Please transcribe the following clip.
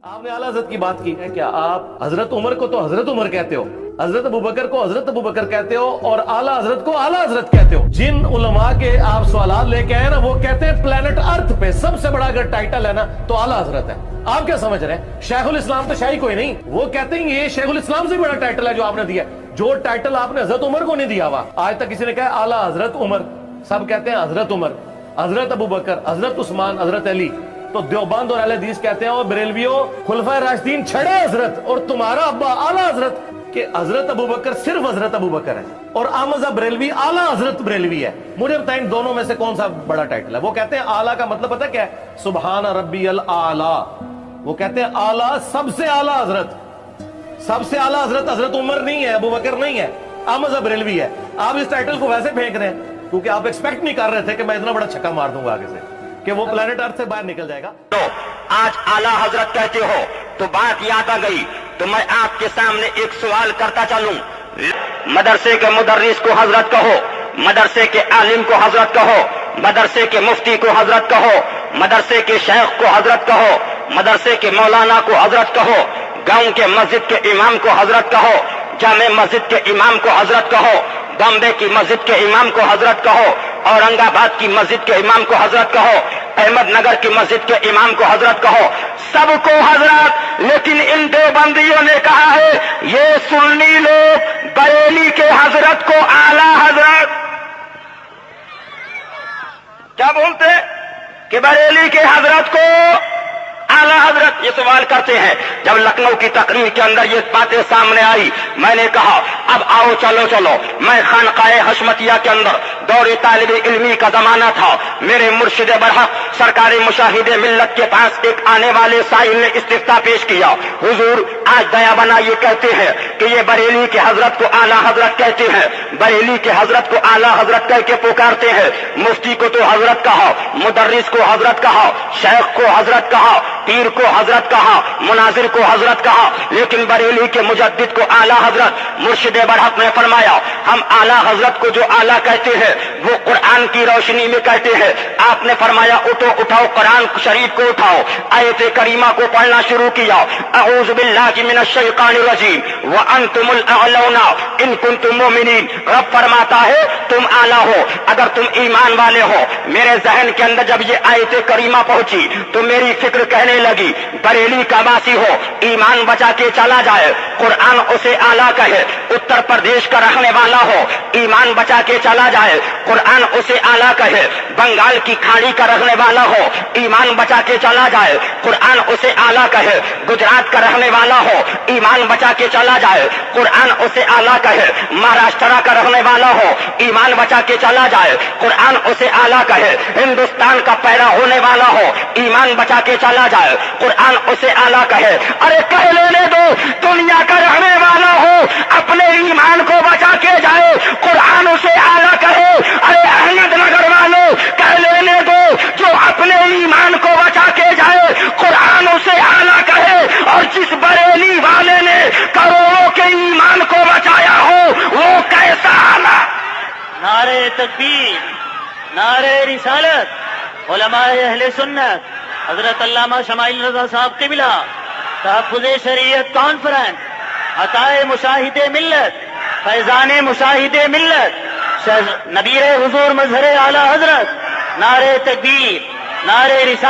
आपने आला हजरत की बात की है, क्या आप हजरत उमर को तो हजरत उमर कहते हो, हजरत अबू बकर को हजरत अबू बकर कहते हो और आला हजरत को आला हजरत कहते हो। जिन उलमा के आप सवाल लेके आए ना, वो कहते हैं प्लेनेट अर्थ पे सबसे बड़ा अगर टाइटल है ना तो आला हजरत है। आप क्या समझ रहे हैं? शेखुल इस्लाम तो शाही कोई नहीं, वो कहते हैं ये शेखुल इस्लाम से बड़ा टाइटल है जो आपने दिया, जो टाइटल आपने हजरत उमर को नहीं दिया हुआ। आज तक किसी ने कहा आला हजरत उमर, सब कहते हैं हजरत उमर, हजरत अबू बकर, हजरत उस्मान, हजरत अली। तो देवबंद और अहले हदीस कहते हैं और बरेलवियों खुलफाए राशिदीन छड़े हजरत और तुम्हारा अब्बा आला हजरत, कि हजरत अबू बकर सिर्फ हजरत अबू बकर है और आमजा बरेलवी आला हजरत बरेलवी है। मुझे बताएं दोनों में से कौन सा बड़ा टाइटल है? वो कहते हैं आला का मतलब पता क्या है? सुबहान रब्बी अल आला। वो कहते हैं आला सबसे आला हजरत, सबसे आला हजरत हजरत उमर नहीं है, अबू बकर नहीं है, आमजा बरेलवी है। आप इस टाइटल को वैसे फेंक रहे हैं क्योंकि आप एक्सपेक्ट नहीं कर रहे थे कि मैं इतना बड़ा छक्का मार दूंगा आगे से कि वो प्लेनेट अर्थ से बाहर निकल जाएगा। तो आज आला हजरत कहते हो तो बात याद आ गई, तो मैं आपके सामने एक सवाल करता चलूं। मदरसे के मुदर्रिस को हजरत कहो, मदरसे के आलिम को हजरत कहो, मदरसे के मुफ्ती को हजरत कहो, मदरसे के शेख को हजरत कहो, मदरसे के मौलाना को हजरत कहो, गांव के मस्जिद के इमाम को हजरत कहो, जामे मस्जिद के इमाम को हजरत कहो, बॉम्बे की मस्जिद के इमाम को हजरत कहो, औरंगाबाद की मस्जिद के इमाम को हजरत कहो, अहमदनगर की मस्जिद के इमाम को हजरत कहो, सबको हजरत। लेकिन इन देवबंदियों ने कहा है ये सुन्नी लोग बरेली के हजरत को आला हजरत क्या बोलते कि बरेली के हजरत को आला हजरत ये सवाल करते हैं। जब लखनऊ की तकरीर के अंदर ये बातें सामने आई, मैंने कहा अब आओ चलो चलो। मैं खानकाए हशमतिया के अंदर दौरे तालिबे इल्मी का जमाना था, मेरे मुर्शिद बरहक सरकारी मुशाहिदे मिल्लत के पास एक आने वाले साइल ने इस्तिफ्ता पेश किया, हुजूर आज दया बना ये कहते हैं कि ये बरेली के हजरत को आला हजरत कहते हैं, बरेली के हजरत को आला हजरत कह के पुकारते हैं। मुफ्ती को तो हजरत कहा, मुदर्रिस को हजरत कहा, शेख को हजरत कहा, पीर को हजरत कहा, मुनाजिर को हजरत कहा, लेकिन बरेली के मुजद्दिद को आला हजरत। मुर्शिद बरहक ने फरमाया हम आला हजरत को जो आला कहते हैं वो कुरान की रोशनी में कहते हैं। आपने फरमाया उठो उठाओ कुरान शरीफ को उठाओ, आयत करीमा को पढ़ना शुरू किया। अऊज़ु बिल्लाहि मिनश शैतानिर रजीम व अंतुमुल अअलौना इन कुंतुम मुमिनीन। रब फरमाता है तुम आला हो अगर तुम ईमान वाले हो। मेरे जहन के अंदर जब ये आयत करीमा पहुंची तो मेरी फिक्र कहने लगी बरेली का वासी हो, ईमान बचा के चला जाए, कुरान उसे आला कहे। उत्तर प्रदेश का रहने वाला हो, ईमान बचा के चला जाए, कुरान उसे आला कहे। बंगाल की खाड़ी का रहने वाला हो, ईमान बचा के चला जाए, कुरान उसे आला कहे। गुजरात का रहने वाला हो, ईमान बचा के चला जाए, कुरान उसे आला कहे। महाराष्ट्र का रहने वाला हो, ईमान बचा के चला जाए, कुरान उसे आला कहे। हिंदुस्तान का पैदा होने वाला हो, ईमान बचा के चला जाए, कुरान उसे आला कहे। अरे कह लेने दो दुनिया का रहने वाला हो अपने ईमान को बचा के जाए, कुरान उसे आला कहे। अरे अहमदनगर वालों कह लेने दो जो अपने ईमान को बचा के जाए, कुरान उसे आला कहे। और जिस बरेली वाले ने करोड़ों के ईमान को बचाया हो वो कैसा आला। नारे तकबीर, नारे रिसालत, उलमाए अहले सुन्नत, हजरत अल्लामा शमाइल रजा साहब क़िबला, तहफ़्फ़ुज़े शरीयत कॉन्फ्रेंस, अताए मुशाहिदे मिल्लत, फैज़ाने मुशाहिदे मिल्लत, नबीरे हुजूर मजहरे आला हजरत, नारे तकबीर, नारे रिसालत।